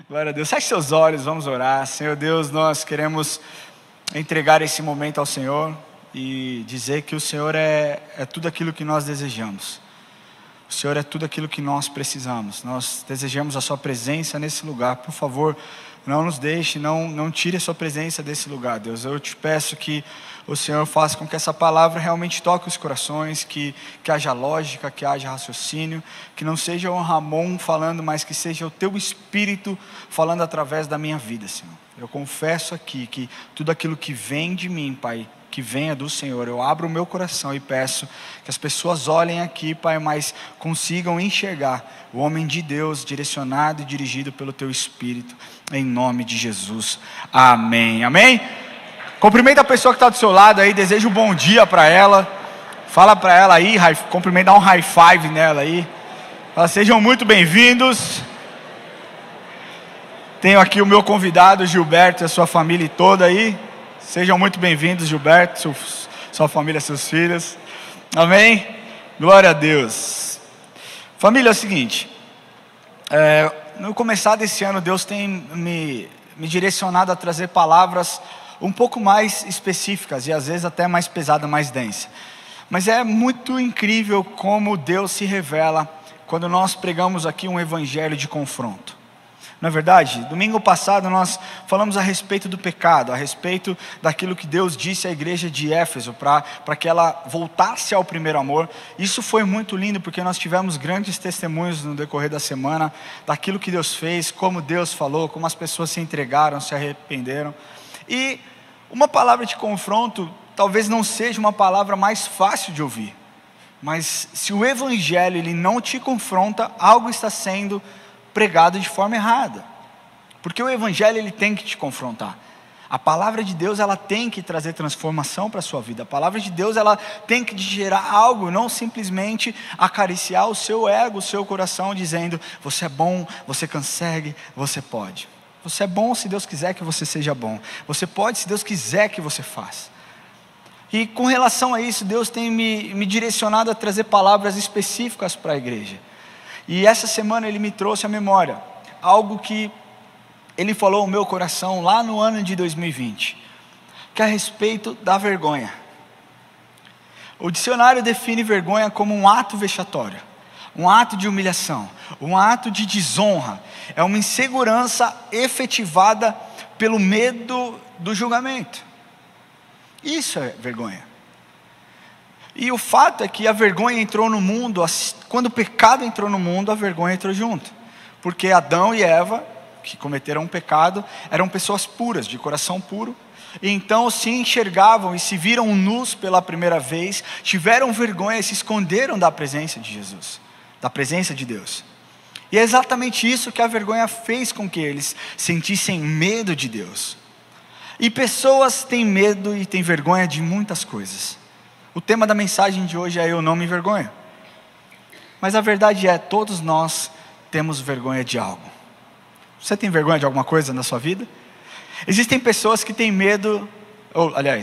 Glória a Deus. Feche seus olhos, vamos orar. Senhor Deus, nós queremos entregar esse momento ao Senhor e dizer que o Senhor é tudo aquilo que nós desejamos. O Senhor é tudo aquilo que nós precisamos. Nós desejamos a sua presença nesse lugar. Por favor, não nos deixe, não tire a sua presença desse lugar, Deus. Eu te peço que o Senhor faça com que essa palavra realmente toque os corações, que haja lógica, que haja raciocínio, que não seja o Ramon falando, mas que seja o teu Espírito falando através da minha vida, Senhor. Eu confesso aqui que tudo aquilo que vem de mim, Pai, que venha do Senhor, eu abro o meu coração e peço que as pessoas olhem aqui, Pai, mas consigam enxergar o homem de Deus direcionado e dirigido pelo Teu Espírito, em nome de Jesus, amém, amém? Cumprimenta a pessoa que está do seu lado aí, deseja um bom dia para ela, fala para ela aí, cumprimenta, dá um high five nela aí, fala, sejam muito bem-vindos. Tenho aqui o meu convidado Gilberto e a sua família toda aí. Sejam muito bem-vindos, Gilberto, sua família, seus filhos. Amém? Glória a Deus. Família, é o seguinte. No começar desse ano, Deus tem me direcionado a trazer palavras um pouco mais específicas e às vezes até mais pesada, mais densa. Mas é muito incrível como Deus se revela quando nós pregamos aqui um evangelho de confronto. Não é verdade? Domingo passado nós falamos a respeito do pecado, a respeito daquilo que Deus disse à igreja de Éfeso, para que ela voltasse ao primeiro amor. Isso foi muito lindo, porque nós tivemos grandes testemunhos no decorrer da semana, daquilo que Deus fez, como Deus falou, como as pessoas se entregaram, se arrependeram. E uma palavra de confronto, talvez não seja uma palavra mais fácil de ouvir, mas se o evangelho ele não te confronta, algo está sendo pregado de forma errada, porque o evangelho ele tem que te confrontar. A palavra de Deus ela tem que trazer transformação para a sua vida. A palavra de Deus ela tem que gerar algo, não simplesmente acariciar o seu ego, o seu coração, dizendo: você é bom, você consegue, você pode. Você é bom se Deus quiser que você seja bom. Você pode se Deus quiser que você faça. E com relação a isso, Deus tem me direcionado a trazer palavras específicas para a igreja. E essa semana Ele me trouxe à memória algo que Ele falou ao meu coração lá no ano de 2020, que é a respeito da vergonha. O dicionário define vergonha como um ato vexatório, um ato de humilhação, um ato de desonra. É uma insegurança efetivada pelo medo do julgamento. Isso é vergonha. E o fato é que a vergonha entrou no mundo, quando o pecado entrou no mundo, a vergonha entrou junto. Porque Adão e Eva, que cometeram um pecado, eram pessoas puras, de coração puro. E então se enxergavam e se viram nus pela primeira vez, tiveram vergonha e se esconderam da presença de Jesus, da presença de Deus. E é exatamente isso que a vergonha fez com que eles sentissem medo de Deus. E pessoas têm medo e têm vergonha de muitas coisas. O tema da mensagem de hoje é eu não me envergonho. Mas a verdade é, todos nós temos vergonha de algo. Você tem vergonha de alguma coisa na sua vida? Existem pessoas que têm medo,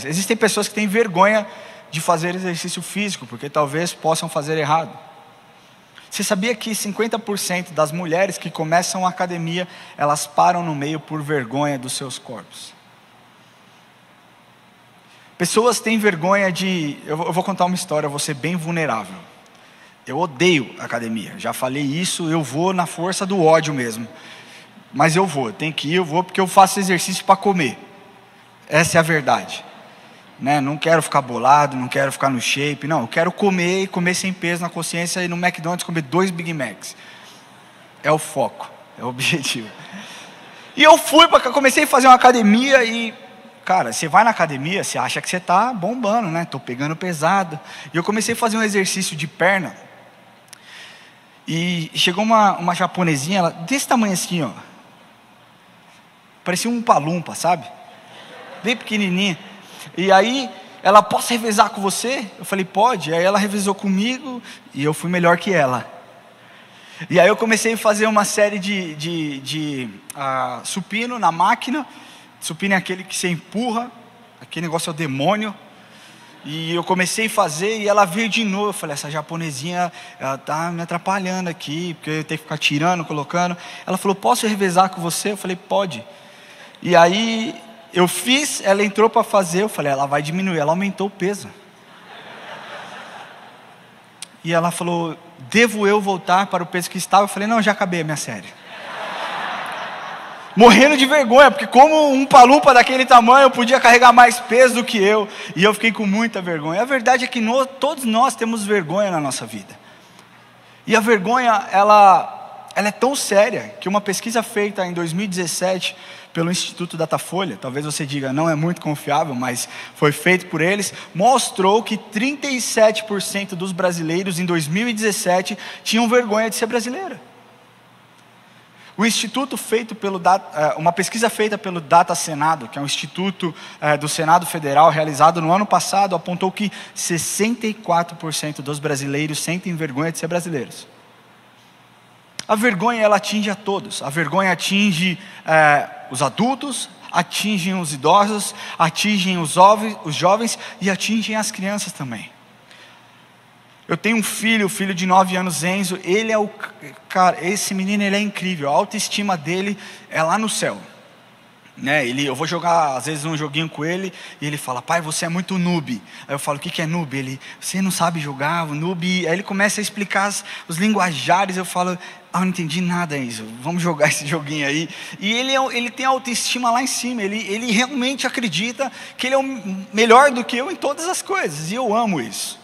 existem pessoas que têm vergonha de fazer exercício físico, porque talvez possam fazer errado. Você sabia que 50% das mulheres que começam a academia, elas param no meio por vergonha dos seus corpos? Pessoas têm vergonha de... Eu vou contar uma história, eu vou ser bem vulnerável. Eu odeio academia, já falei isso, eu vou na força do ódio mesmo. Mas eu vou, tenho que ir, eu vou porque eu faço exercício para comer. Essa é a verdade. Né? Não quero ficar bolado, não quero ficar no shape, não. Eu quero comer e comer sem peso na consciência e no McDonald's comer 2 Big Macs. É o foco, é o objetivo. E eu comecei a fazer uma academia e... Cara, você vai na academia, você acha que você está bombando, né? Estou pegando pesado. E eu comecei a fazer um exercício de perna. E chegou uma japonesinha, ela, desse tamanho assim, ó. Parecia um palumpa, sabe? Bem pequenininha. E aí, ela, posso revezar com você? Eu falei, pode. Aí ela revezou comigo e eu fui melhor que ela. E aí eu comecei a fazer uma série de supino na máquina. Supino é aquele que você empurra, aquele negócio é o demônio. E eu comecei a fazer e ela veio de novo. Eu falei, essa japonesinha, ela tá me atrapalhando aqui, porque eu tenho que ficar tirando, colocando. Ela falou, posso revezar com você? Eu falei, pode. E aí eu fiz, ela entrou para fazer, eu falei, ela vai diminuir. Ela aumentou o peso. E ela falou, devo eu voltar para o peso que estava? Eu falei, não, já acabei a minha série. Morrendo de vergonha, porque como um palumpa daquele tamanho podia carregar mais peso do que eu, e eu fiquei com muita vergonha. A verdade é que todos nós temos vergonha na nossa vida, e a vergonha, ela é tão séria, que uma pesquisa feita em 2017, pelo Instituto Datafolha, talvez você diga, não é muito confiável, mas foi feito por eles, mostrou que 37% dos brasileiros em 2017 tinham vergonha de ser brasileiro. O instituto feito uma pesquisa feita pelo Data Senado, que é um instituto do Senado Federal, realizado no ano passado, apontou que 64% dos brasileiros sentem vergonha de ser brasileiros. A vergonha, ela atinge a todos. A vergonha atinge os adultos, atinge os idosos, atinge os jovens e atinge as crianças também. Eu tenho um filho, o filho de 9 anos, Enzo. Ele é cara, esse menino, ele é incrível. A autoestima dele é lá no céu, né? Eu vou jogar às vezes um joguinho com ele e ele fala, pai, você é muito noob. Aí eu falo, o que é noob? Ele, você não sabe jogar, o noob. Aí ele começa a explicar os linguajares. Eu falo, eu não entendi nada, Enzo, vamos jogar esse joguinho aí. E ele tem a autoestima lá em cima. Ele realmente acredita que ele é melhor do que eu em todas as coisas, e eu amo isso.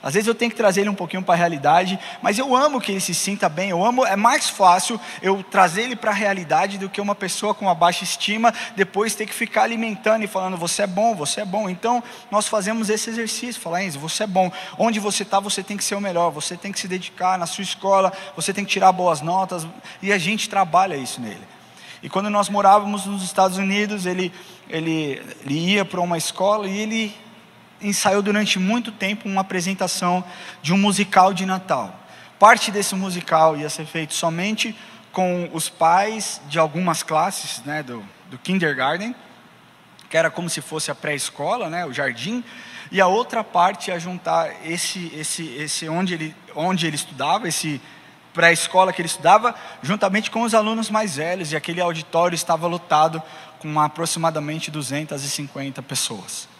Às vezes eu tenho que trazer ele um pouquinho para a realidade, mas eu amo que ele se sinta bem, é mais fácil eu trazer ele para a realidade do que uma pessoa com uma baixa estima, depois ter que ficar alimentando e falando, você é bom, você é bom. Então, nós fazemos esse exercício, falar, Enzo, você é bom, onde você está, você tem que ser o melhor, você tem que se dedicar na sua escola, você tem que tirar boas notas, e a gente trabalha isso nele. E quando nós morávamos nos Estados Unidos, ele ia para uma escola e ele ensaiou durante muito tempo uma apresentação de um musical de Natal. Parte desse musical ia ser feito somente com os pais de algumas classes, né, do kindergarten, que era como se fosse a pré-escola, né, o jardim, e a outra parte ia juntar esse onde ele estudava, esse pré-escola que ele estudava, juntamente com os alunos mais velhos, e aquele auditório estava lotado com aproximadamente 250 pessoas.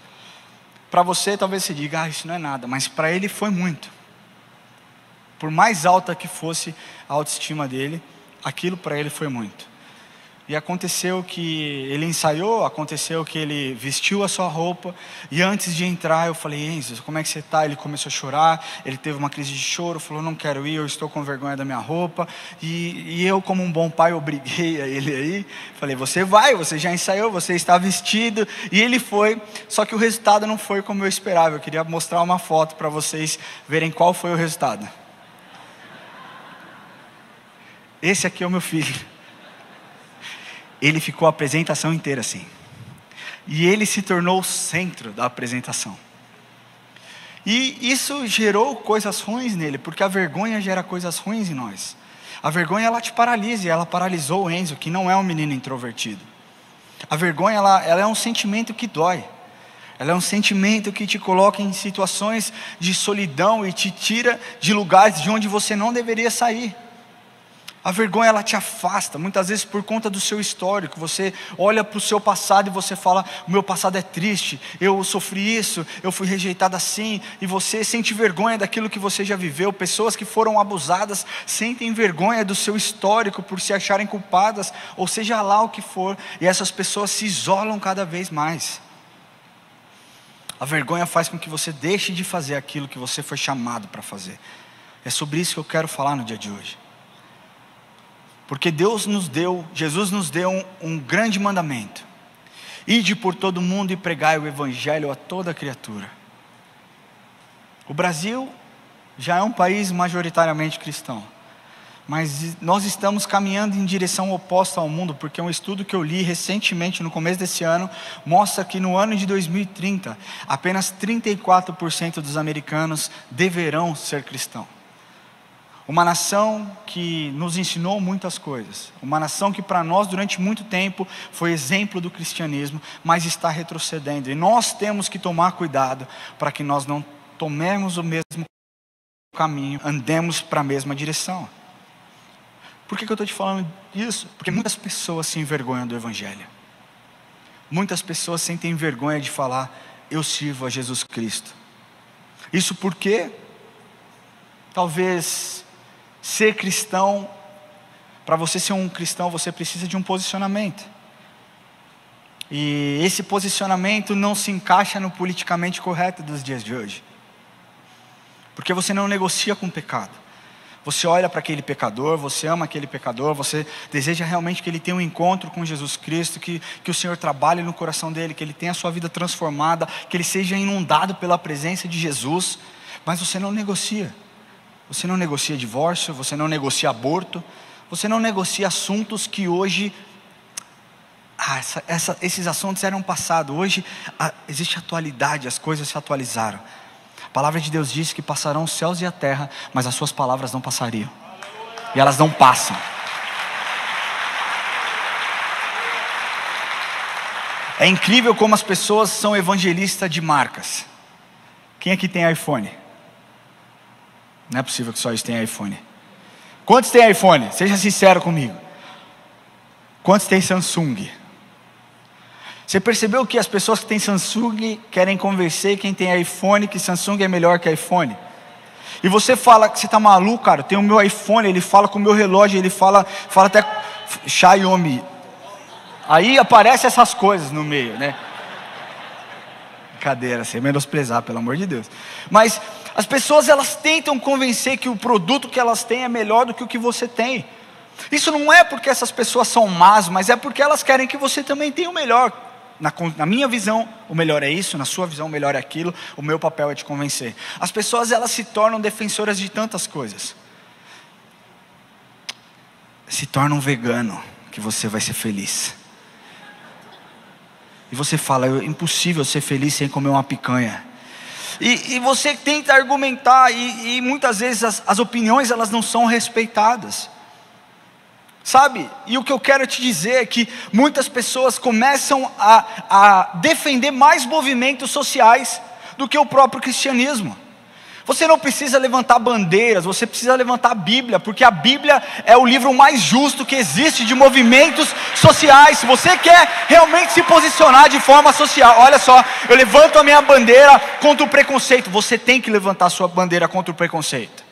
Para você talvez você diga, isso não é nada, mas para ele foi muito. Por mais alta que fosse a autoestima dele, aquilo para ele foi muito. E aconteceu que ele ensaiou, aconteceu que ele vestiu a sua roupa, e antes de entrar eu falei, Enzo, como é que você está? Ele começou a chorar, ele teve uma crise de choro, falou, não quero ir, eu estou com vergonha da minha roupa, e eu como um bom pai obriguei a ele aí, falei, você vai, você já ensaiou, você está vestido, e ele foi, só que o resultado não foi como eu esperava. Eu queria mostrar uma foto para vocês verem qual foi o resultado. Esse aqui é o meu filho. Ele ficou a apresentação inteira assim. E ele se tornou o centro da apresentação. E isso gerou coisas ruins nele, porque a vergonha gera coisas ruins em nós. A vergonha, ela te paralisa, e ela paralisou o Enzo, que não é um menino introvertido. A vergonha, ela é um sentimento que dói. Ela é um sentimento que te coloca em situações de solidão e te tira de lugares de onde você não deveria sair. A vergonha, ela te afasta, muitas vezes por conta do seu histórico. Você olha para o seu passado e você fala, o meu passado é triste, eu sofri isso, eu fui rejeitado assim, e você sente vergonha daquilo que você já viveu. Pessoas que foram abusadas sentem vergonha do seu histórico por se acharem culpadas, ou seja lá o que for, e essas pessoas se isolam cada vez mais. A vergonha faz com que você deixe de fazer aquilo que você foi chamado para fazer. É sobre isso que eu quero falar no dia de hoje. Porque Jesus nos deu um grande mandamento. Ide por todo o mundo e pregai o evangelho a toda criatura. O Brasil já é um país majoritariamente cristão. Mas nós estamos caminhando em direção oposta ao mundo, porque um estudo que eu li recentemente, no começo desse ano, mostra que no ano de 2030, apenas 34% dos americanos deverão ser cristãos. uma nação que nos ensinou muitas coisas, uma nação que para nós durante muito tempo foi exemplo do cristianismo, mas está retrocedendo, e nós temos que tomar cuidado para que nós não tomemos o mesmo caminho, andemos para a mesma direção. Por que eu estou te falando isso? Porque muitas pessoas se envergonham do Evangelho, muitas pessoas sentem vergonha de falar: eu sirvo a Jesus Cristo. Isso porque talvez ser cristão, para você ser um cristão, você precisa de um posicionamento. E esse posicionamento não se encaixa no politicamente correto dos dias de hoje. Porque você não negocia com o pecado. Você olha para aquele pecador, você ama aquele pecador, você deseja realmente que ele tenha um encontro com Jesus Cristo, que o Senhor trabalhe no coração dele, que ele tenha a sua vida transformada, que ele seja inundado pela presença de Jesus. Mas você não negocia. Você não negocia divórcio, você não negocia aborto, você não negocia assuntos que hoje, esses assuntos eram passado. Hoje existe atualidade, as coisas se atualizaram. A palavra de Deus diz que passarão os céus e a terra, mas as suas palavras não passariam. E elas não passam. É incrível como as pessoas são evangelistas de marcas. Quem aqui tem iPhone? Não é possível que só isso tenha iPhone. Quantos tem iPhone? Seja sincero comigo. Quantos tem Samsung? Você percebeu que as pessoas que têm Samsung querem convencer quem tem iPhone que Samsung é melhor que iPhone? E você fala que você está maluco, cara. Tem o meu iPhone, ele fala com o meu relógio, ele fala até Xiaomi. Aí aparecem essas coisas no meio, né? Brincadeira, sem menosprezar, pelo amor de Deus. Mas as pessoas, elas tentam convencer que o produto que elas têm é melhor do que o que você tem. Isso não é porque essas pessoas são más, mas é porque elas querem que você também tenha o melhor. Na minha visão, o melhor é isso, na sua visão, o melhor é aquilo. O meu papel é te convencer. As pessoas, elas se tornam defensoras de tantas coisas. Se torna um vegano, que você vai ser feliz. E você fala: é impossível ser feliz sem comer uma picanha. E você tenta argumentar, e muitas vezes as opiniões, elas não são respeitadas. Sabe? E o que eu quero te dizer é que muitas pessoas começam a defender mais movimentos sociais do que o próprio cristianismo. Você não precisa levantar bandeiras, você precisa levantar a Bíblia, porque a Bíblia é o livro mais justo que existe de movimentos sociais. Se você quer realmente se posicionar de forma social, olha só, eu levanto a minha bandeira contra o preconceito. Você tem que levantar a sua bandeira contra o preconceito.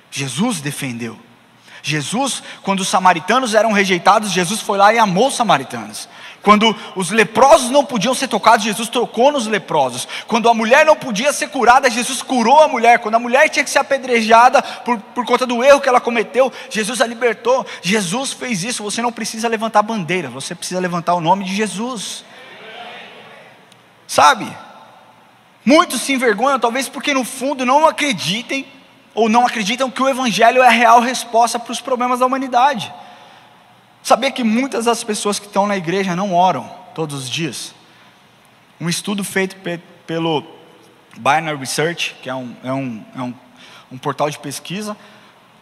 Jesus defendeu. Jesus, quando os samaritanos eram rejeitados, Jesus foi lá e amou os samaritanos. Quando os leprosos não podiam ser tocados, Jesus tocou nos leprosos. Quando a mulher não podia ser curada, Jesus curou a mulher. Quando a mulher tinha que ser apedrejada por conta do erro que ela cometeu, Jesus a libertou. Jesus fez isso. Você não precisa levantar bandeira, você precisa levantar o nome de Jesus. Sabe? Muitos se envergonham, talvez porque no fundo não acreditem, ou não acreditam que o Evangelho é a real resposta para os problemas da humanidade. Sabia que muitas das pessoas que estão na igreja não oram todos os dias? Um estudo feito pelo Binary Research, que é um portal de pesquisa,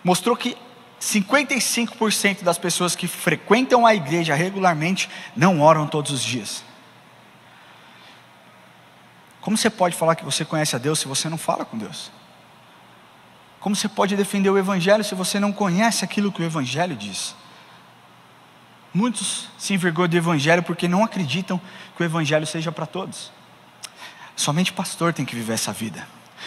mostrou que 55% das pessoas que frequentam a igreja regularmente não oram todos os dias. Como você pode falar que você conhece a Deus se você não fala com Deus? Como você pode defender o Evangelho se você não conhece aquilo que o Evangelho diz? Muitos se envergonham do Evangelho porque não acreditam que o Evangelho seja para todos. Somente pastor tem que viver essa vida.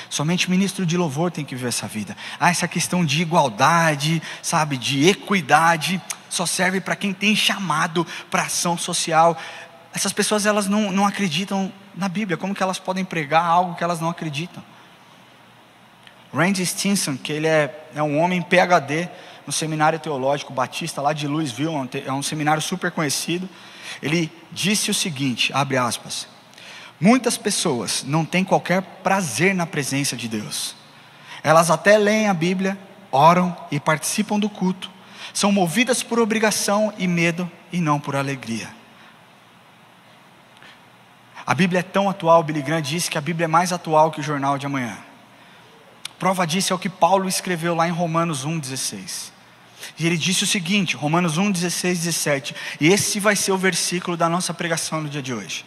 Somente ministro de louvor tem que viver essa vida. Essa questão de igualdade, sabe, de equidade, só serve para quem tem chamado para ação social. Essas pessoas, elas não acreditam na Bíblia. Como que elas podem pregar algo que elas não acreditam? Randy Stinson, que ele é um homem PhD no seminário teológico batista lá de Louisville, é um seminário super conhecido. Ele disse o seguinte, abre aspas: muitas pessoas não têm qualquer prazer na presença de Deus. Elas até leem a Bíblia, oram e participam do culto. São movidas por obrigação e medo e não por alegria. A Bíblia é tão atual, Billy Graham disse que a Bíblia é mais atual que o jornal de amanhã. O prova disso é o que Paulo escreveu lá em Romanos 1,16. E ele disse o seguinte, Romanos 1, 16, 17. E esse vai ser o versículo da nossa pregação no dia de hoje.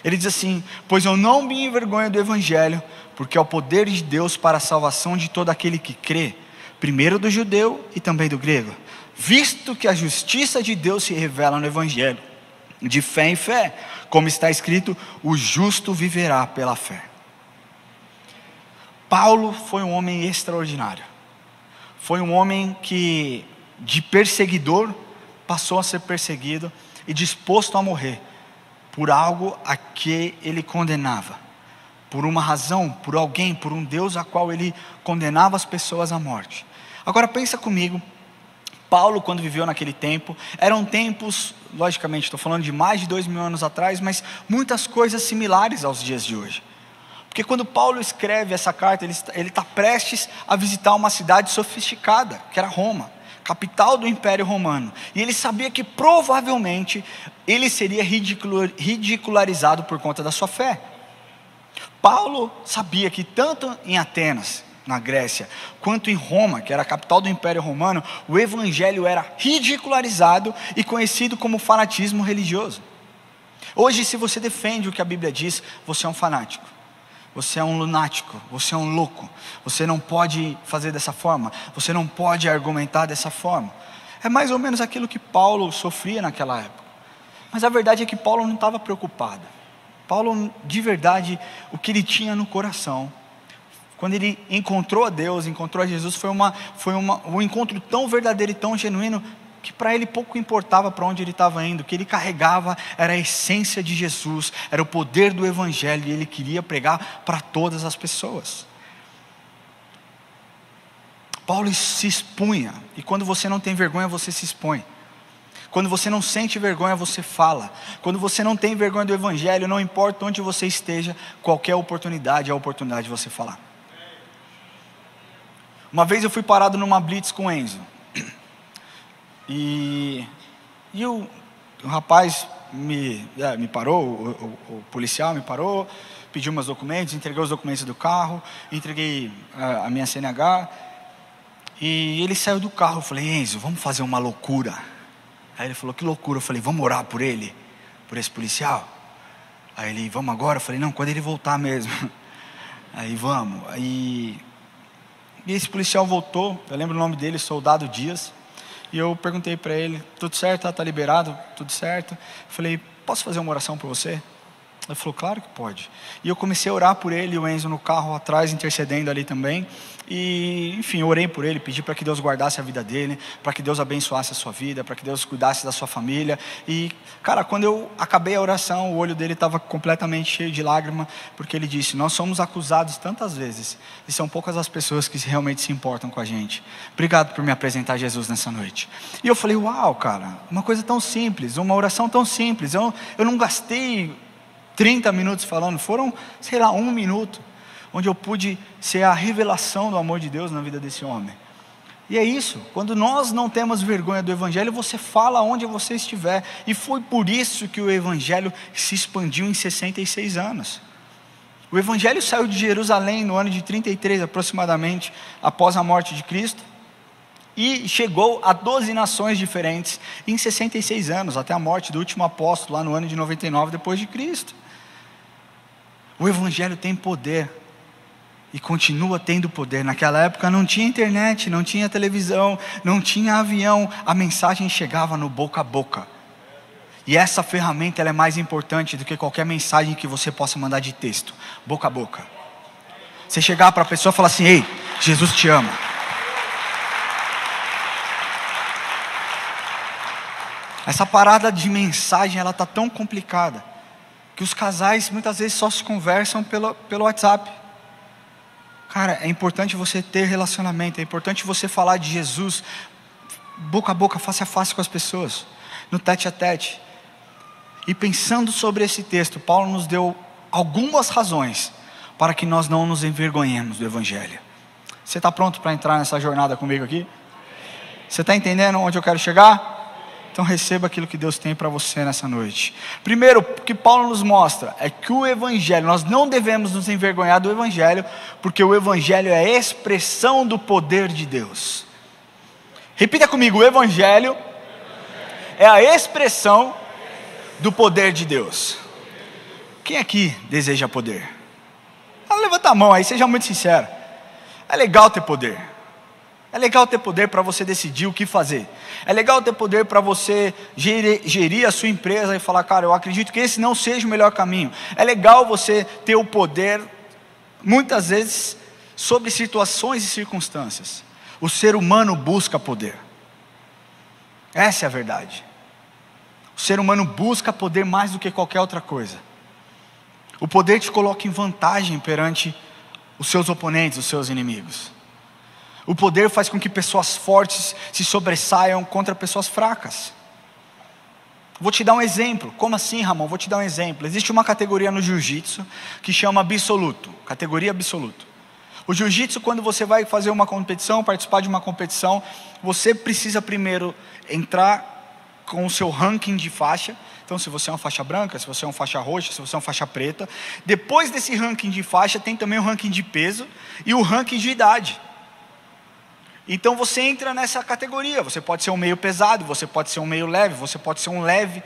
Ele diz assim: pois eu não me envergonho do evangelho, porque é o poder de Deus para a salvação de todo aquele que crê, primeiro do judeu e também do grego, visto que a justiça de Deus se revela no evangelho, de fé em fé, como está escrito, o justo viverá pela fé. Paulo foi um homem extraordinário. Foi um homem que, de perseguidor, passou a ser perseguido e disposto a morrer por algo a que ele condenava, por uma razão, por alguém, por um Deus a qual ele condenava as pessoas à morte. Agora pensa comigo, Paulo, quando viveu naquele tempo, eram tempos, logicamente estou falando de mais de 2000 anos atrás, mas muitas coisas similares aos dias de hoje. Porque quando Paulo escreve essa carta, ele está prestes a visitar uma cidade sofisticada, que era Roma, capital do Império Romano. E ele sabia que provavelmente ele seria ridicularizado por conta da sua fé. Paulo sabia que tanto em Atenas, na Grécia, quanto em Roma, que era a capital do Império Romano, o evangelho era ridicularizado e conhecido como fanatismo religioso. Hoje, se você defende o que a Bíblia diz, você é um fanático. Você é um lunático, você é um louco, você não pode fazer dessa forma, você não pode argumentar dessa forma. É mais ou menos aquilo que Paulo sofria naquela época. Mas a verdade é que Paulo não estava preocupado. Paulo, de verdade, o que ele tinha no coração, quando ele encontrou a Deus, encontrou a Jesus, foi um encontro tão verdadeiro e tão genuíno, que para ele pouco importava para onde ele estava indo. O que ele carregava era a essência de Jesus, era o poder do evangelho, e ele queria pregar para todas as pessoas. Paulo se expunha, e quando você não tem vergonha, você se expõe. Quando você não sente vergonha, você fala. Quando você não tem vergonha do evangelho, não importa onde você esteja, qualquer oportunidade é a oportunidade de você falar. Uma vez eu fui parado numa blitz com o Enzo. E o rapaz me parou, o policial me parou, pediu meus documentos, entreguei os documentos do carro, entreguei a minha CNH, e ele saiu do carro. Eu falei: Enzo, vamos fazer uma loucura. Aí ele falou: que loucura? Eu falei: vamos orar por ele, por esse policial. Aí ele: vamos agora? Eu falei: não, quando ele voltar mesmo. Aí vamos. E esse policial voltou, eu lembro o nome dele, Soldado Dias. E eu perguntei para ele: tudo certo? Está liberado? Tudo certo? Eu falei: posso fazer uma oração por você? Ele falou: claro que pode. E eu comecei a orar por ele, o Enzo no carro atrás, intercedendo ali também. E, enfim, eu orei por ele, pedi para que Deus guardasse a vida dele, para que Deus abençoasse a sua vida, para que Deus cuidasse da sua família. E, cara, quando eu acabei a oração, o olho dele estava completamente cheio de lágrima, porque ele disse: nós somos acusados tantas vezes, e são poucas as pessoas que realmente se importam com a gente. Obrigado por me apresentar Jesus nessa noite. E eu falei: uau, cara, uma coisa tão simples, uma oração tão simples. Eu não gastei 30 minutos falando, foram, 1 minuto, onde eu pude ser a revelação do amor de Deus na vida desse homem. E é isso, quando nós não temos vergonha do evangelho, você fala onde você estiver. E foi por isso que o evangelho se expandiu em 66 anos. O evangelho saiu de Jerusalém no ano de 33 aproximadamente, após a morte de Cristo, e chegou a 12 nações diferentes em 66 anos, até a morte do último apóstolo lá no ano de 99 depois de Cristo. O evangelho tem poder e continua tendo poder. Naquela época não tinha internet, não tinha televisão, não tinha avião, a mensagem chegava no boca a boca. E essa ferramenta ela é mais importante do que qualquer mensagem que você possa mandar de texto, boca a boca. Você chegar para a pessoa e falar assim: ei, Jesus te ama. Essa parada de mensagem, ela está tão complicada, que os casais muitas vezes só se conversam pelo WhatsApp. Cara, é importante você ter relacionamento, é importante você falar de Jesus, boca a boca, face a face com as pessoas, no tete a tete. E pensando sobre esse texto, Paulo nos deu algumas razões para que nós não nos envergonhemos do evangelho. Você está pronto para entrar nessa jornada comigo aqui? Você está entendendo onde eu quero chegar? Então receba aquilo que Deus tem para você nessa noite. Primeiro, o que Paulo nos mostra é que o Evangelho, nós não devemos nos envergonhar do Evangelho, porque o Evangelho é a expressão do poder de Deus. Repita comigo, o Evangelho é a expressão do poder de Deus. Quem aqui deseja poder? Levanta a mão aí, seja muito sincero. É legal ter poder. É legal ter poder para você decidir o que fazer. É legal ter poder para você gerir a sua empresa e falar, cara, eu acredito que esse não seja o melhor caminho. É legal você ter o poder, muitas vezes, sobre situações e circunstâncias. O ser humano busca poder. Essa é a verdade. O ser humano busca poder mais do que qualquer outra coisa. O poder te coloca em vantagem perante os seus oponentes, os seus inimigos. O poder faz com que pessoas fortes se sobressaiam contra pessoas fracas. Vou te dar um exemplo. Como assim, Ramon? Vou te dar um exemplo. Existe uma categoria no jiu-jitsu que chama absoluto. Categoria absoluto. O jiu-jitsu, quando você vai fazer uma competição, participar de uma competição, você precisa primeiro entrar com o seu ranking de faixa. Então, se você é uma faixa branca, se você é uma faixa roxa, se você é uma faixa preta. Depois desse ranking de faixa, tem também o ranking de peso e o ranking de idade. Então você entra nessa categoria, você pode ser um meio pesado, você pode ser um meio leve, você pode ser um leve.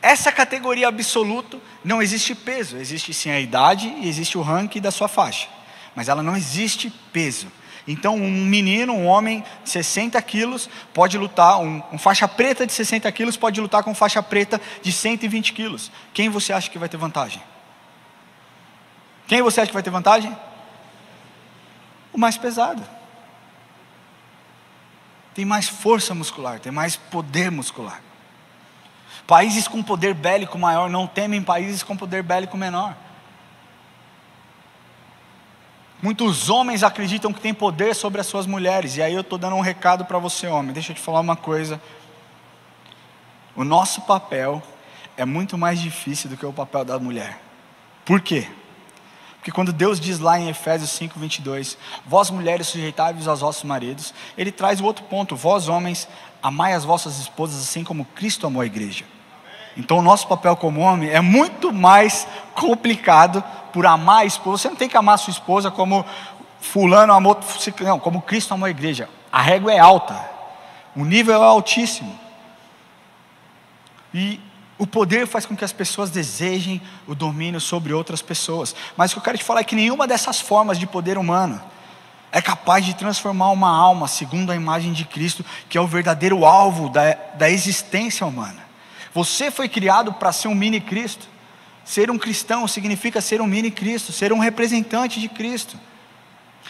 Essa categoria absoluto, não existe peso, existe sim a idade e existe o ranking da sua faixa. Mas ela não existe peso. Então um menino, um homem de 60 quilos pode lutar, um faixa preta de 60 quilos pode lutar com faixa preta de 120 quilos. Quem você acha que vai ter vantagem? Quem você acha que vai ter vantagem? O mais pesado. Tem mais força muscular, tem mais poder muscular. Países com poder bélico maior não temem países com poder bélico menor. Muitos homens acreditam que têm poder sobre as suas mulheres. E aí eu estou dando um recado para você, homem. Deixa eu te falar uma coisa. O nosso papel é muito mais difícil do que o papel da mulher. Por quê? Porque quando Deus diz lá em Efésios 5:22, vós mulheres sujeitai-vos aos vossos maridos, Ele traz o outro ponto, vós homens, amai as vossas esposas assim como Cristo amou a igreja. Então o nosso papel como homem é muito mais complicado por amar a esposa. Você não tem que amar a sua esposa como fulano amou, não, como Cristo amou a igreja. A régua é alta, o nível é altíssimo. E o poder faz com que as pessoas desejem o domínio sobre outras pessoas. Mas o que eu quero te falar é que nenhuma dessas formas de poder humano é capaz de transformar uma alma segundo a imagem de Cristo, que é o verdadeiro alvo da existência humana. Você foi criado para ser um mini Cristo. Ser um cristão significa ser um mini Cristo, ser um representante de Cristo.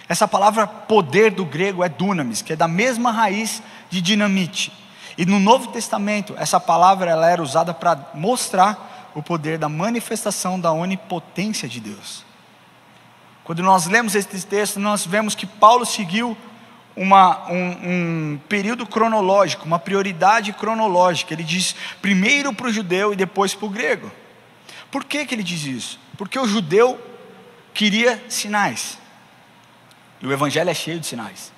Essa palavra poder do grego é dunamis, que é da mesma raiz de dinamite. E no Novo Testamento, essa palavra ela era usada para mostrar o poder da manifestação da onipotência de Deus. Quando nós lemos esse texto, nós vemos que Paulo seguiu um período cronológico, uma prioridade cronológica. Ele diz primeiro para o judeu e depois para o grego. Por que ele diz isso? Porque o judeu queria sinais. E o evangelho é cheio de sinais.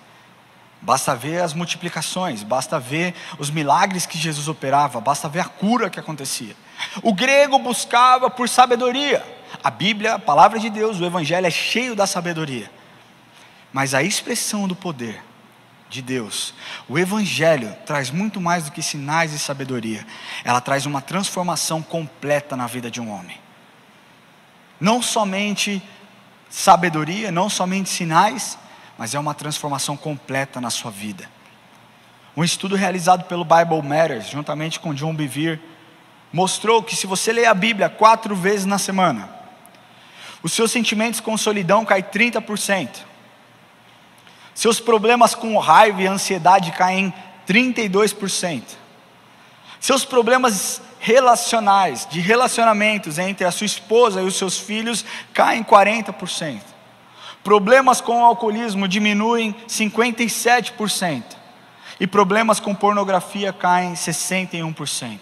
Basta ver as multiplicações, basta ver os milagres que Jesus operava, basta ver a cura que acontecia. O grego buscava por sabedoria. A Bíblia, a palavra de Deus, o evangelho é cheio da sabedoria. Mas a expressão do poder de Deus, o evangelho traz muito mais do que sinais e sabedoria. Ela traz uma transformação completa na vida de um homem. Não somente sabedoria, não somente sinais, mas é uma transformação completa na sua vida. Um estudo realizado pelo Bible Matters, juntamente com John Bevere, mostrou que se você ler a Bíblia 4 vezes na semana, os seus sentimentos com solidão caem 30%. Seus problemas com raiva e ansiedade caem 32%. Seus problemas relacionais, de relacionamentos entre a sua esposa e os seus filhos, caem 40%. Problemas com o alcoolismo diminuem 57%. E problemas com pornografia caem 61%.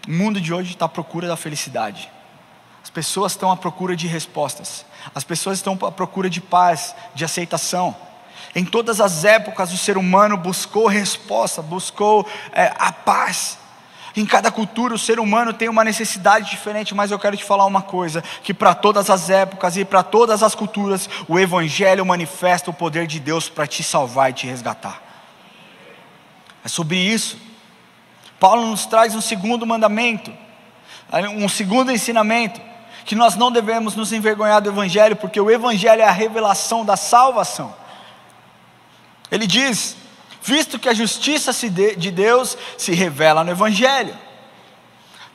O mundo de hoje está à procura da felicidade. As pessoas estão à procura de respostas. As pessoas estão à procura de paz, de aceitação. Em todas as épocas o ser humano buscou resposta, buscou a paz. Em cada cultura o ser humano tem uma necessidade diferente, mas eu quero te falar uma coisa, que para todas as épocas e para todas as culturas, o Evangelho manifesta o poder de Deus para te salvar e te resgatar. É sobre isso. Paulo nos traz um segundo mandamento, um segundo ensinamento, que nós não devemos nos envergonhar do Evangelho, porque o Evangelho é a revelação da salvação. Ele diz: visto que a justiça de Deus se revela no Evangelho.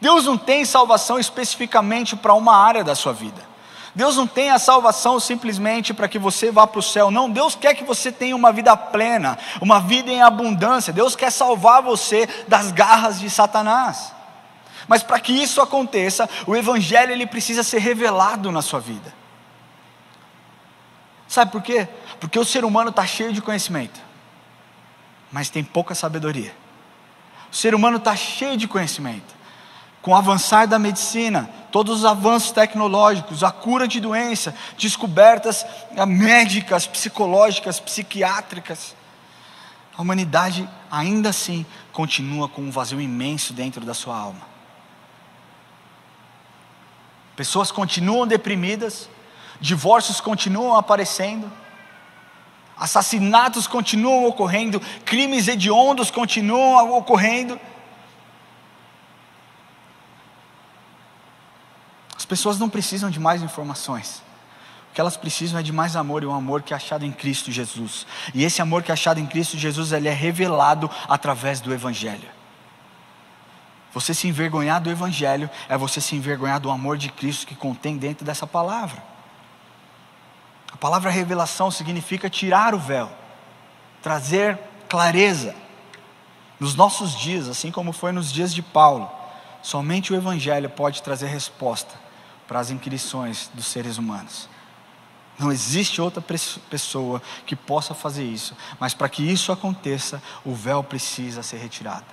Deus não tem salvação especificamente para uma área da sua vida. Deus não tem a salvação simplesmente para que você vá para o céu. Não, Deus quer que você tenha uma vida plena, uma vida em abundância. Deus quer salvar você das garras de Satanás. Mas para que isso aconteça, o Evangelho ele precisa ser revelado na sua vida. Sabe por quê? Porque o ser humano está cheio de conhecimento, mas tem pouca sabedoria. O ser humano está cheio de conhecimento. Com o avançar da medicina, todos os avanços tecnológicos, a cura de doença, descobertas médicas, psicológicas, psiquiátricas, a humanidade ainda assim continua com um vazio imenso dentro da sua alma. Pessoas continuam deprimidas, divórcios continuam aparecendo, assassinatos continuam ocorrendo, crimes hediondos continuam ocorrendo. As pessoas não precisam de mais informações. O que elas precisam é de mais amor, e um amor que é achado em Cristo Jesus. E esse amor que é achado em Cristo Jesus, ele é revelado através do Evangelho. Você se envergonhar do Evangelho é você se envergonhar do amor de Cristo que contém dentro dessa palavra. A palavra revelação significa tirar o véu, trazer clareza. Nos nossos dias, assim como foi nos dias de Paulo, somente o Evangelho pode trazer resposta para as inquirições dos seres humanos. Não existe outra pessoa que possa fazer isso, mas para que isso aconteça, o véu precisa ser retirado.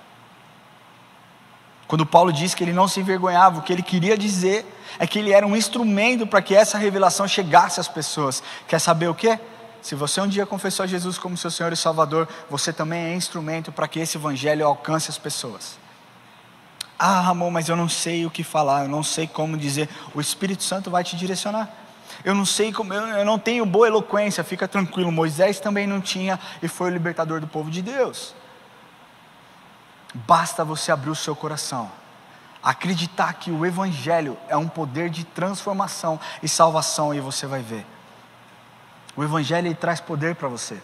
Quando Paulo diz que ele não se envergonhava, o que ele queria dizer é que ele era um instrumento para que essa revelação chegasse às pessoas. Quer saber o quê? Se você um dia confessou a Jesus como seu Senhor e Salvador, você também é instrumento para que esse Evangelho alcance as pessoas. Ah, Ramon, mas eu não sei o que falar, eu não sei como dizer. O Espírito Santo vai te direcionar. Eu não sei como, eu não tenho boa eloquência, fica tranquilo. Moisés também não tinha e foi o libertador do povo de Deus. Basta você abrir o seu coração, acreditar que o Evangelho é um poder de transformação e salvação, e você vai ver. O Evangelho ele traz poder para você.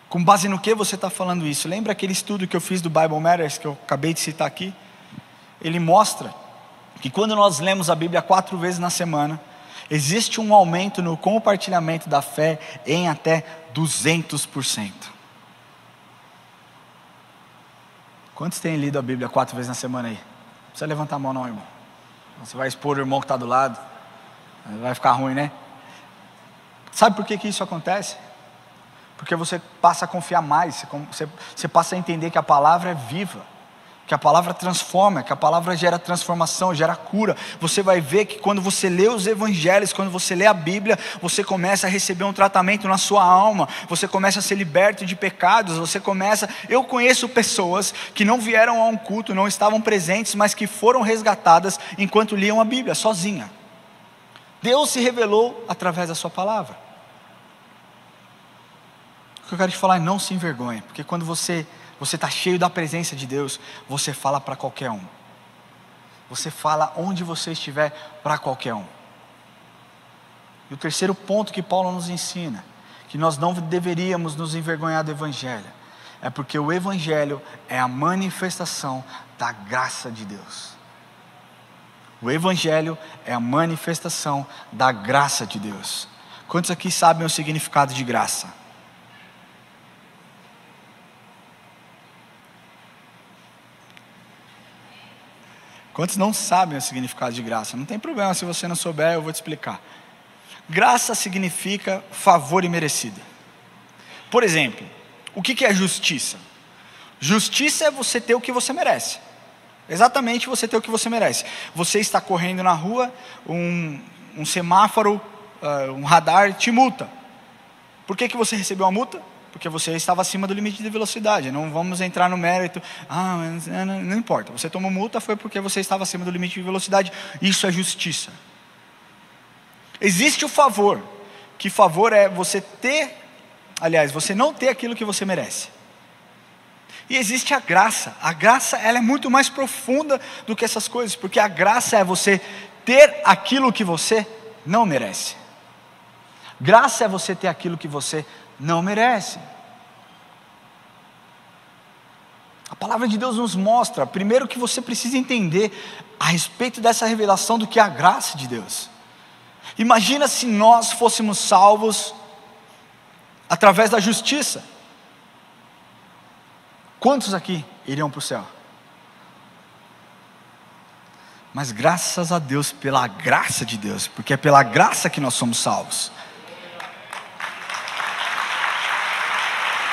Com base no que você está falando isso? Lembra aquele estudo que eu fiz do Bible Matters, que eu acabei de citar aqui? Ele mostra que quando nós lemos a Bíblia 4 vezes na semana, existe um aumento no compartilhamento da fé em até 200%. Quantos têm lido a Bíblia 4 vezes na semana aí? Não precisa levantar a mão não, irmão. Você vai expor o irmão que está do lado, vai ficar ruim, né? Sabe por que isso acontece? Porque você passa a confiar mais, você passa a entender que a palavra é viva, que a palavra transforma, que a palavra gera transformação, gera cura. Você vai ver que quando você lê os evangelhos, quando você lê a Bíblia, você começa a receber um tratamento na sua alma, você começa a ser liberto de pecados, eu conheço pessoas que não vieram a um culto, não estavam presentes, mas que foram resgatadas enquanto liam a Bíblia, sozinha. Deus se revelou através da sua palavra. O que eu quero te falar é: não se envergonhe, porque quando você está cheio da presença de Deus, você fala para qualquer um. Você fala onde você estiver para qualquer um. E o terceiro ponto que Paulo nos ensina, que nós não deveríamos nos envergonhar do Evangelho, é porque o Evangelho é a manifestação da graça de Deus. O Evangelho é a manifestação da graça de Deus. Quantos aqui sabem o significado de graça? Quantos não sabem o significado de graça? Não tem problema, se você não souber, eu vou te explicar. Graça significa favor imerecido. Por exemplo, o que é justiça? Justiça é você ter o que você merece. Exatamente, você ter o que você merece. Você está correndo na rua, um semáforo, um radar te multa. Por que você recebeu a multa? Porque você estava acima do limite de velocidade. Não vamos entrar no mérito. Mas não importa. Você tomou multa foi porque você estava acima do limite de velocidade. Isso é justiça. Existe o favor. Que favor é você ter, aliás, você não ter aquilo que você merece. E existe a graça. A graça, ela é muito mais profunda do que essas coisas. Porque a graça é você ter aquilo que você não merece. Graça é você ter aquilo que você não merece. A palavra de Deus nos mostra, primeiro, que você precisa entender a respeito dessa revelação do que é a graça de Deus. Imagina se nós fôssemos salvos através da justiça. Quantos aqui iriam para o céu? Mas graças a Deus, pela graça de Deus, porque é pela graça que nós somos salvos.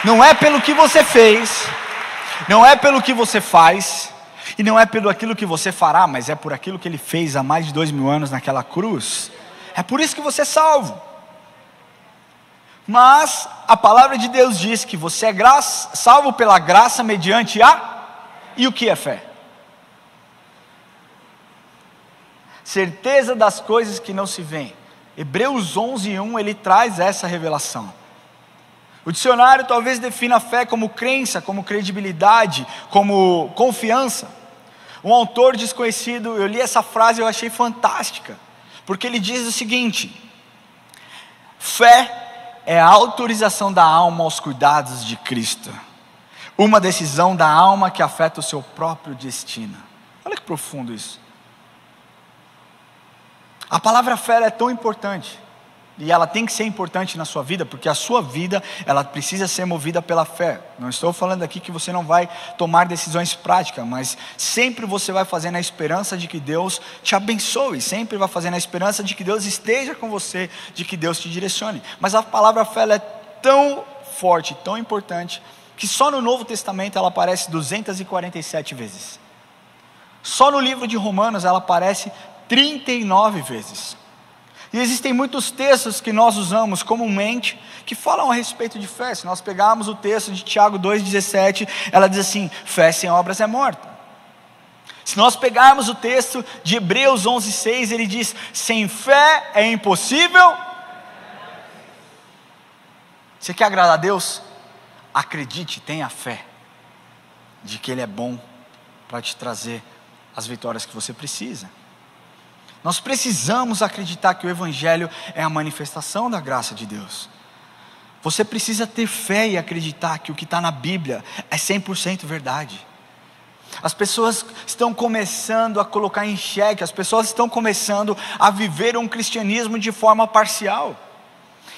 Não é pelo que você fez, não é pelo que você faz, e não é pelo aquilo que você fará, mas é por aquilo que Ele fez há mais de 2000 anos naquela cruz. É por isso que você é salvo. Mas a palavra de Deus diz que você é salvo pela graça mediante e o que é fé? Certeza das coisas que não se veem. Hebreus 11:1, ele traz essa revelação. O dicionário talvez defina a fé como crença, como credibilidade, como confiança. Um autor desconhecido, eu li essa frase e eu achei fantástica, porque ele diz o seguinte: fé é a autorização da alma aos cuidados de Cristo, uma decisão da alma que afeta o seu próprio destino. Olha que profundo isso. A palavra fé é tão importante, e ela tem que ser importante na sua vida, porque a sua vida, ela precisa ser movida pela fé. Não estou falando aqui que você não vai tomar decisões práticas, mas sempre você vai fazer na esperança de que Deus te abençoe, sempre vai fazer na esperança de que Deus esteja com você, de que Deus te direcione. Mas a palavra fé, ela é tão forte, tão importante, que só no Novo Testamento ela aparece 247 vezes. Só no livro de Romanos ela aparece 39 vezes. E existem muitos textos que nós usamos comumente que falam a respeito de fé. Se nós pegarmos o texto de Tiago 2,17, ela diz assim: fé sem obras é morta. Se nós pegarmos o texto de Hebreus 11,6, ele diz: sem fé é impossível. Você quer agradar a Deus? Acredite, tenha fé de que Ele é bom para te trazer as vitórias que você precisa. Nós precisamos acreditar que o Evangelho é a manifestação da graça de Deus. Você precisa ter fé e acreditar que o que está na Bíblia é 100% verdade. As pessoas estão começando a colocar em xeque, as pessoas estão começando a viver um cristianismo de forma parcial.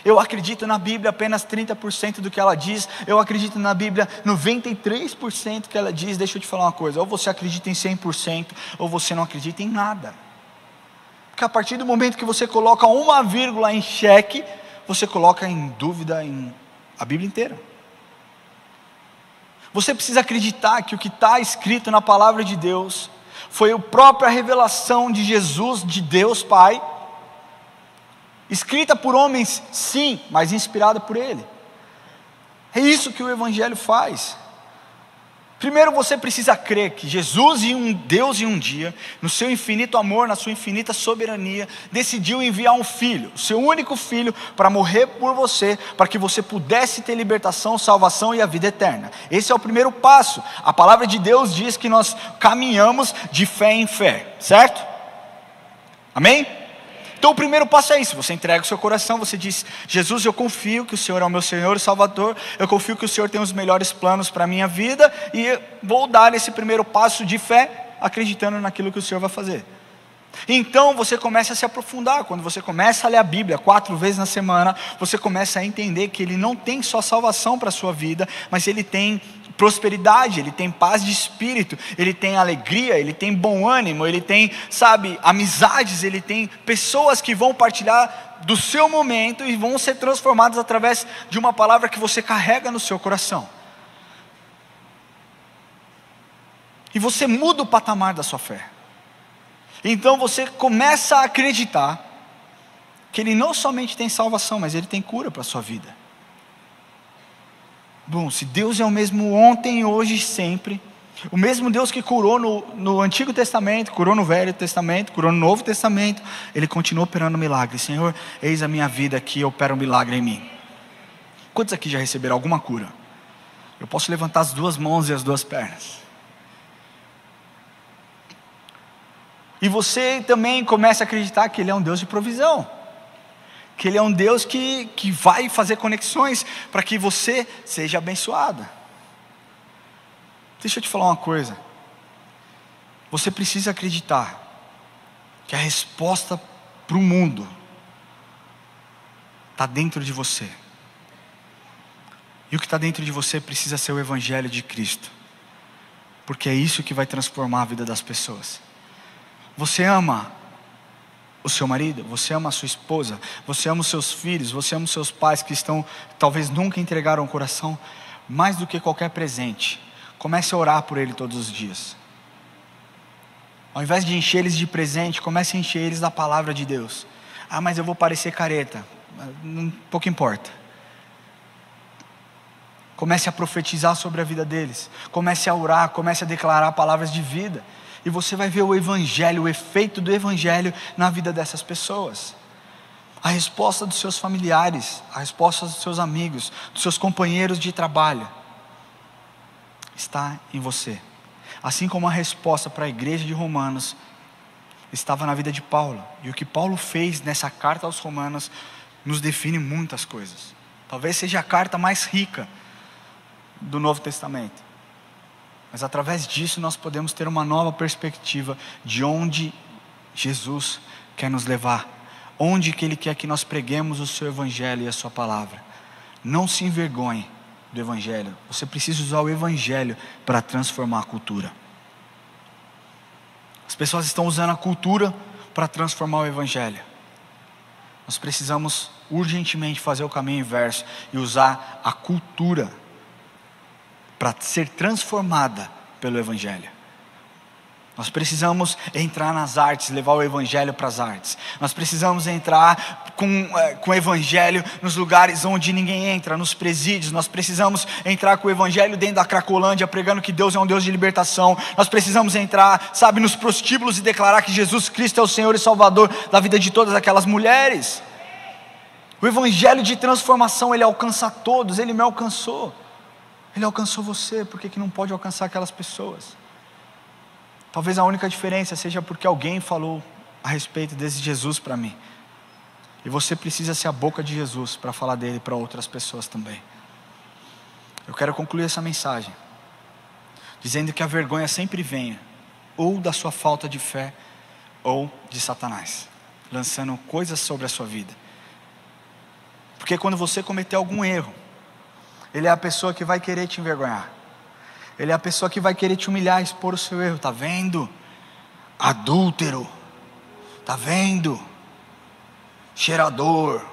Eu acredito na Bíblia apenas 30% do que ela diz, eu acredito na Bíblia 93% que ela diz. Deixa eu te falar uma coisa: ou você acredita em 100%, ou você não acredita em nada. Porque a partir do momento que você coloca uma vírgula em xeque, você coloca em dúvida a Bíblia inteira. Você precisa acreditar que o que está escrito na palavra de Deus foi a própria revelação de Jesus, de Deus Pai, escrita por homens, sim, mas inspirada por Ele. É isso que o Evangelho faz. Primeiro você precisa crer que Jesus Deus em um dia, no seu infinito amor, na sua infinita soberania, decidiu enviar um filho, o seu único filho, para morrer por você, para que você pudesse ter libertação, salvação e a vida eterna. Esse é o primeiro passo. A palavra de Deus diz que nós caminhamos de fé em fé, certo? Amém? Então o primeiro passo é isso: você entrega o seu coração, você diz: Jesus, eu confio que o Senhor é o meu Senhor e Salvador, eu confio que o Senhor tem os melhores planos para a minha vida, e vou dar esse primeiro passo de fé, acreditando naquilo que o Senhor vai fazer. Então você começa a se aprofundar. Quando você começa a ler a Bíblia 4 vezes na semana, você começa a entender que Ele não tem só salvação para a sua vida, mas Ele tem prosperidade, Ele tem paz de espírito, Ele tem alegria, Ele tem bom ânimo, Ele tem, amizades, Ele tem pessoas que vão partilhar do seu momento e vão ser transformadas através de uma palavra que você carrega no seu coração. E você muda o patamar da sua fé. Então você começa a acreditar que Ele não somente tem salvação, mas Ele tem cura para a sua vida. Bom, se Deus é o mesmo ontem, hoje e sempre, o mesmo Deus que curou no Antigo Testamento, curou no Velho Testamento, curou no Novo Testamento, Ele continua operando milagres. Senhor, eis a minha vida aqui, opera um milagre em mim. Quantos aqui já receberam alguma cura? Eu posso levantar as duas mãos e as duas pernas. E você também começa a acreditar que Ele é um Deus de provisão, que Ele é um Deus que vai fazer conexões para que você seja abençoado. Deixa eu te falar uma coisa. Você precisa acreditar que a resposta para o mundo está dentro de você. E o que está dentro de você precisa ser o Evangelho de Cristo, porque é isso que vai transformar a vida das pessoas. Você ama o seu marido, você ama a sua esposa, você ama os seus filhos, você ama os seus pais que talvez nunca entregaram o coração. Mais do que qualquer presente, comece a orar por ele todos os dias. Ao invés de encher eles de presente, comece a encher eles da palavra de Deus. Ah, mas eu vou parecer careta. Pouco importa. Comece a profetizar sobre a vida deles. Comece a orar, comece a declarar palavras de vida. E você vai ver o Evangelho, o efeito do Evangelho na vida dessas pessoas. A resposta dos seus familiares, a resposta dos seus amigos, dos seus companheiros de trabalho, está em você. Assim como a resposta para a igreja de Romanos estava na vida de Paulo. E o que Paulo fez nessa carta aos Romanos nos define muitas coisas. Talvez seja a carta mais rica do Novo Testamento. Mas através disso nós podemos ter uma nova perspectiva de onde Jesus quer nos levar. Onde que Ele quer que nós preguemos o seu Evangelho e a sua palavra. Não se envergonhe do Evangelho. Você precisa usar o Evangelho para transformar a cultura. As pessoas estão usando a cultura para transformar o Evangelho. Nós precisamos urgentemente fazer o caminho inverso e usar a cultura para ser transformada pelo Evangelho. Nós precisamos entrar nas artes, levar o Evangelho para as artes. Nós precisamos entrar com o Evangelho nos lugares onde ninguém entra, nos presídios. Nós precisamos entrar com o Evangelho dentro da Cracolândia, pregando que Deus é um Deus de libertação. Nós precisamos entrar, nos prostíbulos e declarar que Jesus Cristo é o Senhor e Salvador da vida de todas aquelas mulheres. O Evangelho de transformação, ele alcança a todos, ele me alcançou. Ele alcançou você, por que não pode alcançar aquelas pessoas? Talvez a única diferença seja porque alguém falou a respeito desse Jesus para mim. E você precisa ser a boca de Jesus para falar dele para outras pessoas também. Eu quero concluir essa mensagem dizendo que a vergonha sempre vem ou da sua falta de fé ou de Satanás, lançando coisas sobre a sua vida. Porque quando você cometer algum erro, ele é a pessoa que vai querer te envergonhar. Ele é a pessoa que vai querer te humilhar, expor o seu erro. Tá vendo? Adúltero. Tá vendo? Cheirador.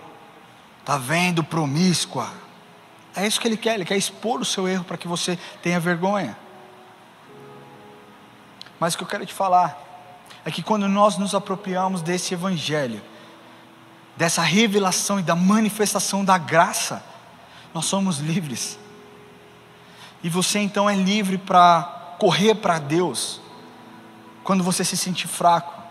Tá vendo? Promíscua. É isso que ele quer expor o seu erro para que você tenha vergonha. Mas o que eu quero te falar é que quando nós nos apropriamos desse Evangelho, dessa revelação e da manifestação da graça, nós somos livres. E você então é livre para correr para Deus quando você se sentir fraco.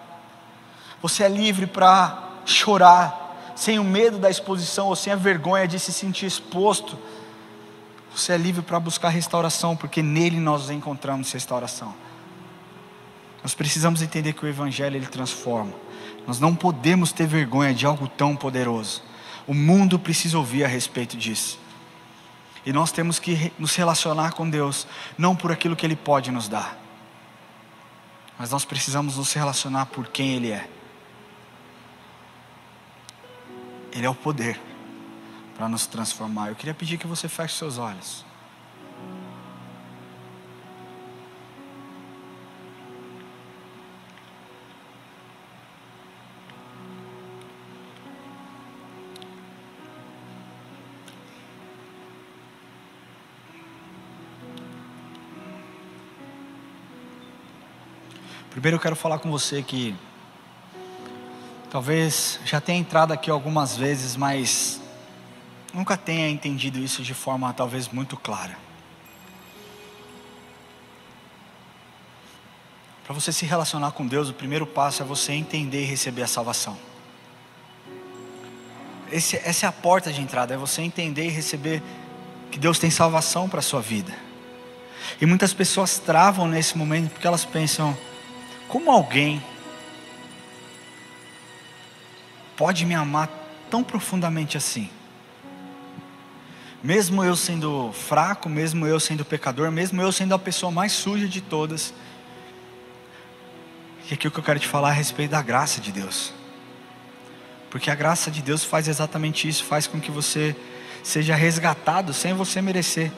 Você é livre para chorar sem o medo da exposição ou sem a vergonha de se sentir exposto. Você é livre para buscar restauração, porque nele nós encontramos restauração. Nós precisamos entender que o Evangelho ele transforma. Nós não podemos ter vergonha de algo tão poderoso. O mundo precisa ouvir a respeito disso. E nós temos que nos relacionar com Deus, não por aquilo que Ele pode nos dar, mas nós precisamos nos relacionar por quem Ele é. Ele é o poder para nos transformar. Eu queria pedir que você feche seus olhos. Primeiro eu quero falar com você que talvez já tenha entrado aqui algumas vezes, mas nunca tenha entendido isso de forma talvez muito clara. Para você se relacionar com Deus, o primeiro passo é você entender e receber a salvação. Essa é a porta de entrada, é você entender e receber que Deus tem salvação para a sua vida. E muitas pessoas travam nesse momento porque elas pensam: como alguém pode me amar tão profundamente assim? Mesmo eu sendo fraco, mesmo eu sendo pecador, mesmo eu sendo a pessoa mais suja de todas. E aqui o que eu quero te falar é a respeito da graça de Deus. Porque a graça de Deus faz exatamente isso, faz com que você seja resgatado sem você merecer.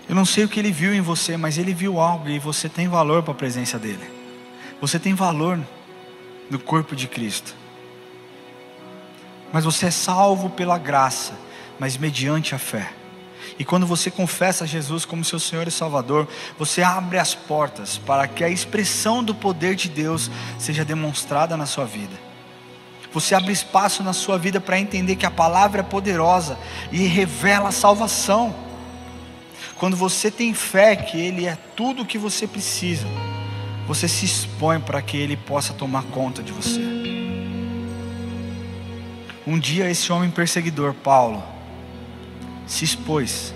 Eu não sei o que Ele viu em você, mas Ele viu algo e você tem valor para a presença dEle. Você tem valor no corpo de Cristo. Mas você é salvo pela graça, mas mediante a fé. E quando você confessa Jesus como seu Senhor e Salvador, você abre as portas para que a expressão do poder de Deus seja demonstrada na sua vida. Você abre espaço na sua vida para entender que a palavra é poderosa e revela a salvação. Quando você tem fé que Ele é tudo o que você precisa, você se expõe para que Ele possa tomar conta de você. Um dia esse homem perseguidor, Paulo, se expôs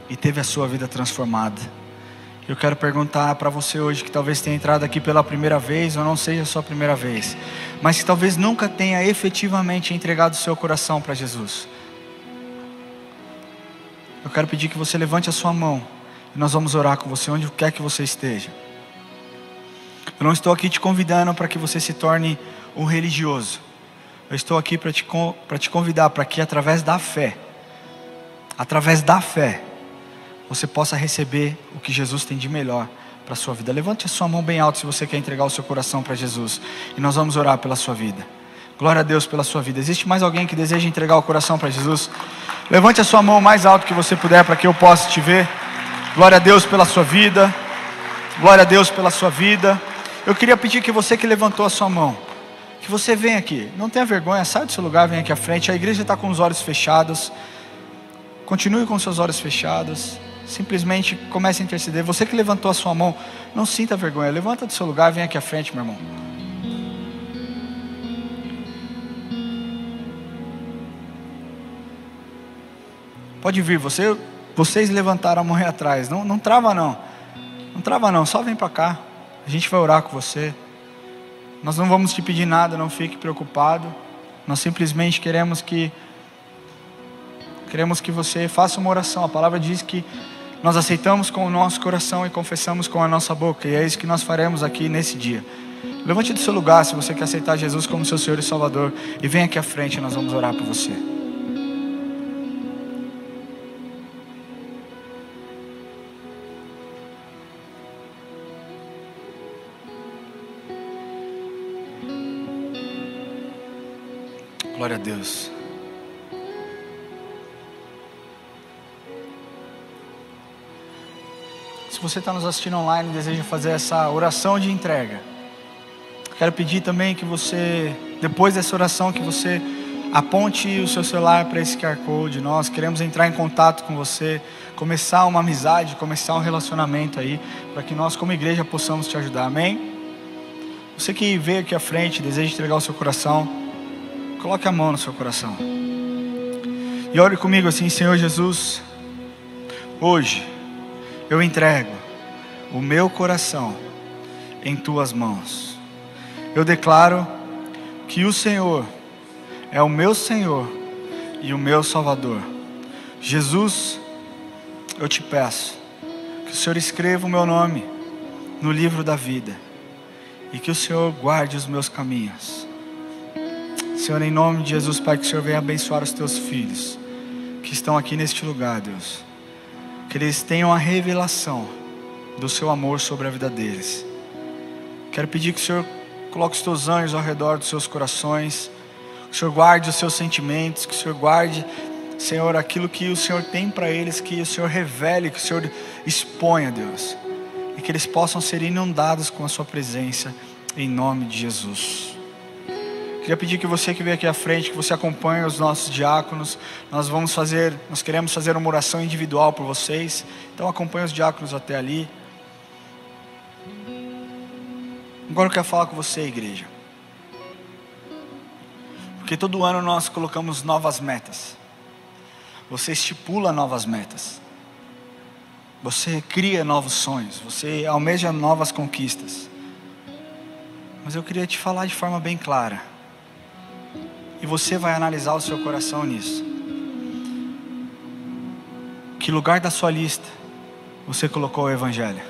e teve a sua vida transformada. Eu quero perguntar para você hoje, que talvez tenha entrado aqui pela primeira vez, ou não seja a sua primeira vez, mas que talvez nunca tenha efetivamente entregado o seu coração para Jesus. Eu quero pedir que você levante a sua mão, e nós vamos orar com você, onde quer que você esteja. Eu não estou aqui te convidando para que você se torne um religioso. Eu estou aqui para te convidar para que através da fé, você possa receber o que Jesus tem de melhor para a sua vida. Levante a sua mão bem alto se você quer entregar o seu coração para Jesus. E nós vamos orar pela sua vida. Glória a Deus pela sua vida. Existe mais alguém que deseja entregar o coração para Jesus? Levante a sua mão mais alto que você puder para que eu possa te ver. Glória a Deus pela sua vida. Glória a Deus pela sua vida. Eu queria pedir que você que levantou a sua mão, que você venha aqui, não tenha vergonha, sai do seu lugar, vem aqui à frente. A igreja está com os olhos fechados. Continue com seus olhos fechados. Simplesmente comece a interceder. Você que levantou a sua mão, não sinta vergonha, levanta do seu lugar, vem aqui à frente, meu irmão. Pode vir, vocês levantaram a mão aí atrás. Não trava não. Não trava não, só vem para cá. A gente vai orar com você. Nós não vamos te pedir nada, não fique preocupado. Nós simplesmente queremos que você faça uma oração. A palavra diz que nós aceitamos com o nosso coração e confessamos com a nossa boca. E é isso que nós faremos aqui nesse dia. Levante do seu lugar se você quer aceitar Jesus como seu Senhor e Salvador. E vem aqui à frente, nós vamos orar por você. Glória a Deus. Se você está nos assistindo online e deseja fazer essa oração de entrega, quero pedir também que você, depois dessa oração, que você aponte o seu celular para esse QR Code. Nós queremos entrar em contato com você, começar uma amizade, começar um relacionamento aí, para que nós como igreja possamos te ajudar, amém? Você que veio aqui à frente, deseja entregar o seu coração, coloque a mão no seu coração e ore comigo assim: Senhor Jesus, hoje eu entrego o meu coração em tuas mãos. Eu declaro que o Senhor é o meu Senhor e o meu Salvador. Jesus, eu te peço que o Senhor escreva o meu nome no livro da vida e que o Senhor guarde os meus caminhos. Senhor, em nome de Jesus, Pai, que o Senhor venha abençoar os teus filhos que estão aqui neste lugar, Deus. Que eles tenham a revelação do seu amor sobre a vida deles. Quero pedir que o Senhor coloque os teus anjos ao redor dos seus corações, que o Senhor guarde os seus sentimentos, que o Senhor guarde, Senhor, aquilo que o Senhor tem para eles, que o Senhor revele, que o Senhor exponha, Deus, e que eles possam ser inundados com a sua presença, em nome de Jesus. Queria pedir que você que veio aqui à frente, que você acompanhe os nossos diáconos. Nós queremos fazer uma oração individual por vocês. Então acompanhe os diáconos até ali. Agora eu quero falar com você, igreja. Porque todo ano nós colocamos novas metas. Você estipula novas metas. Você cria novos sonhos. Você almeja novas conquistas. Mas eu queria te falar de forma bem clara. E você vai analisar o seu coração nisso. Que lugar da sua lista você colocou o Evangelho?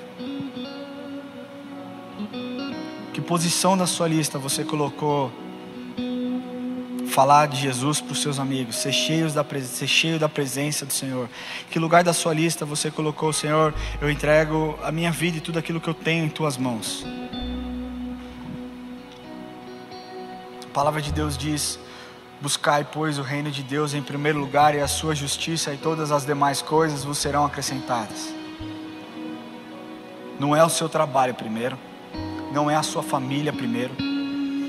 Que posição da sua lista você colocou falar de Jesus para os seus amigos, ser cheio da presença do Senhor? Que lugar da sua lista você colocou: Senhor, eu entrego a minha vida e tudo aquilo que eu tenho em tuas mãos? A palavra de Deus diz: buscai, pois, o reino de Deus em primeiro lugar e a sua justiça, e todas as demais coisas vos serão acrescentadas. Não é o seu trabalho primeiro, não é a sua família primeiro,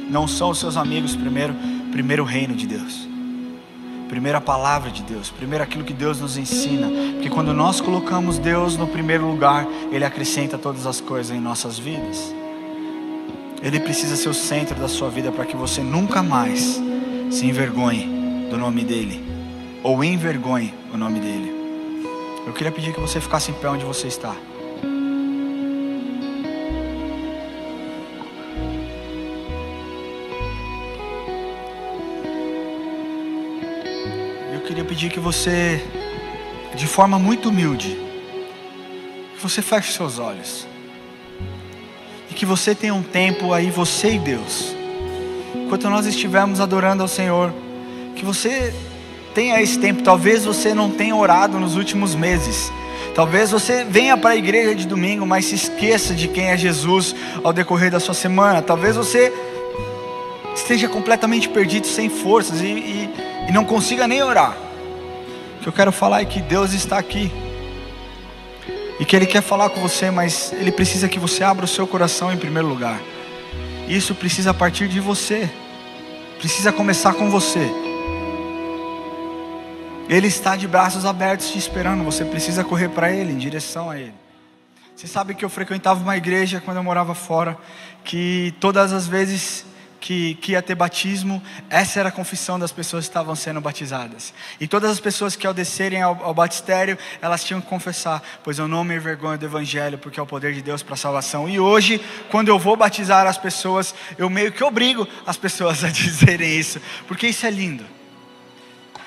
não são os seus amigos primeiro. Primeiro o reino de Deus, primeiro a palavra de Deus, primeiro aquilo que Deus nos ensina. Porque quando nós colocamos Deus no primeiro lugar, Ele acrescenta todas as coisas em nossas vidas. Ele precisa ser o centro da sua vida, para que você nunca mais se envergonhe do nome dEle, ou envergonhe o nome dEle. Eu queria pedir que você ficasse em pé onde você está. Eu queria pedir que você, de forma muito humilde, que você feche seus olhos. E que você tenha um tempo aí, você e Deus. Enquanto nós estivermos adorando ao Senhor, que você tenha esse tempo. Talvez você não tenha orado nos últimos meses. Talvez você venha para a igreja de domingo, mas se esqueça de quem é Jesus ao decorrer da sua semana. Talvez você esteja completamente perdido, sem forças e não consiga nem orar. O que eu quero falar é que Deus está aqui. E que Ele quer falar com você, mas Ele precisa que você abra o seu coração em primeiro lugar. Isso precisa partir de você. Precisa começar com você. Ele está de braços abertos te esperando. Você precisa correr para Ele, em direção a Ele. Você sabe que eu frequentava uma igreja quando eu morava fora, que todas as vezes que ia ter batismo, essa era a confissão das pessoas que estavam sendo batizadas. E todas as pessoas que ao descerem ao batistério, elas tinham que confessar: pois eu não me envergonho do Evangelho, porque é o poder de Deus para a salvação. E hoje, quando eu vou batizar as pessoas, eu meio que obrigo as pessoas a dizerem isso, porque isso é lindo.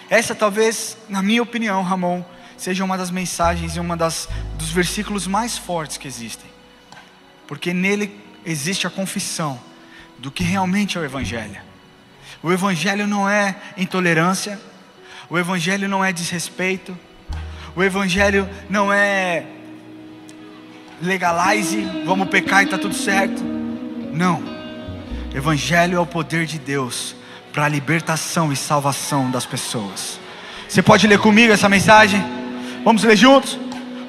Essa talvez, na minha opinião, Ramon, seja uma das mensagens e dos versículos mais fortes que existem. Porque nele existe a confissão do que realmente é o Evangelho. O Evangelho não é intolerância. O Evangelho não é desrespeito. O Evangelho não é legalize, vamos pecar e está tudo certo. Não. O Evangelho é o poder de Deus para a libertação e salvação das pessoas. Você pode ler comigo essa mensagem? Vamos ler juntos?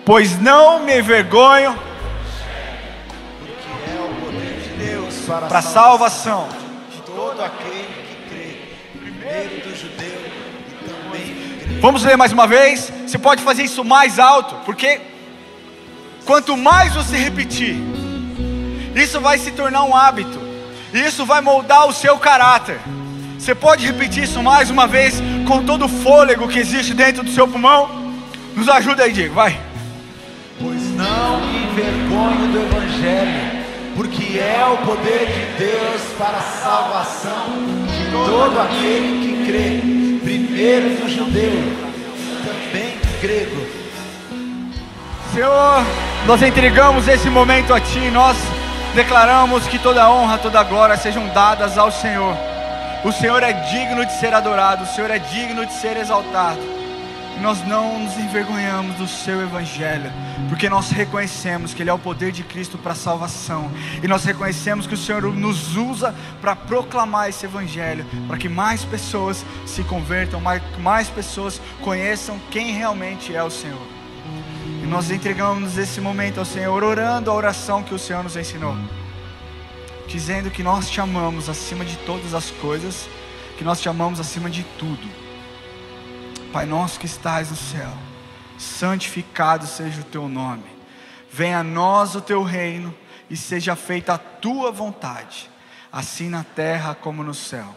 Pois não me envergonho, porque é o poder de Deus para a salvação de todo aquele que crê, primeiro do judeu e também do grego. Vamos ler mais uma vez? Você pode fazer isso mais alto, porque quanto mais você repetir, isso vai se tornar um hábito, e isso vai moldar o seu caráter. Você pode repetir isso mais uma vez, com todo o fôlego que existe dentro do seu pulmão? Nos ajuda aí, Diego, vai. Pois não me envergonho do Evangelho, porque é o poder de Deus para a salvação de todo aquele que crê, primeiro do judeu, também do grego. Senhor, nós entregamos esse momento a Ti. Nós declaramos que toda honra, toda glória sejam dadas ao Senhor. O Senhor é digno de ser adorado, o Senhor é digno de ser exaltado. E nós não nos envergonhamos do Seu Evangelho, porque nós reconhecemos que Ele é o poder de Cristo para a salvação. E nós reconhecemos que o Senhor nos usa para proclamar esse Evangelho, para que mais pessoas se convertam, mais pessoas conheçam quem realmente é o Senhor. E nós entregamos esse momento ao Senhor, orando a oração que o Senhor nos ensinou. dizendo que nós te amamos acima de todas as coisas, que nós te amamos acima de tudo. Pai nosso que estás no céu, santificado seja o teu nome. Venha a nós o teu reino e seja feita a tua vontade, assim na terra como no céu.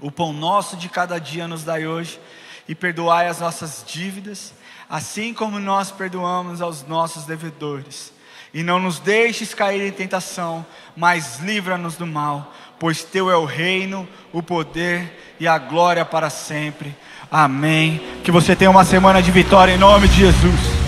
O pão nosso de cada dia nos dai hoje, e perdoai as nossas dívidas, assim como nós perdoamos aos nossos devedores. E não nos deixes cair em tentação, mas livra-nos do mal, pois teu é o reino, o poder e a glória para sempre. Amém. Que você tenha uma semana de vitória em nome de Jesus.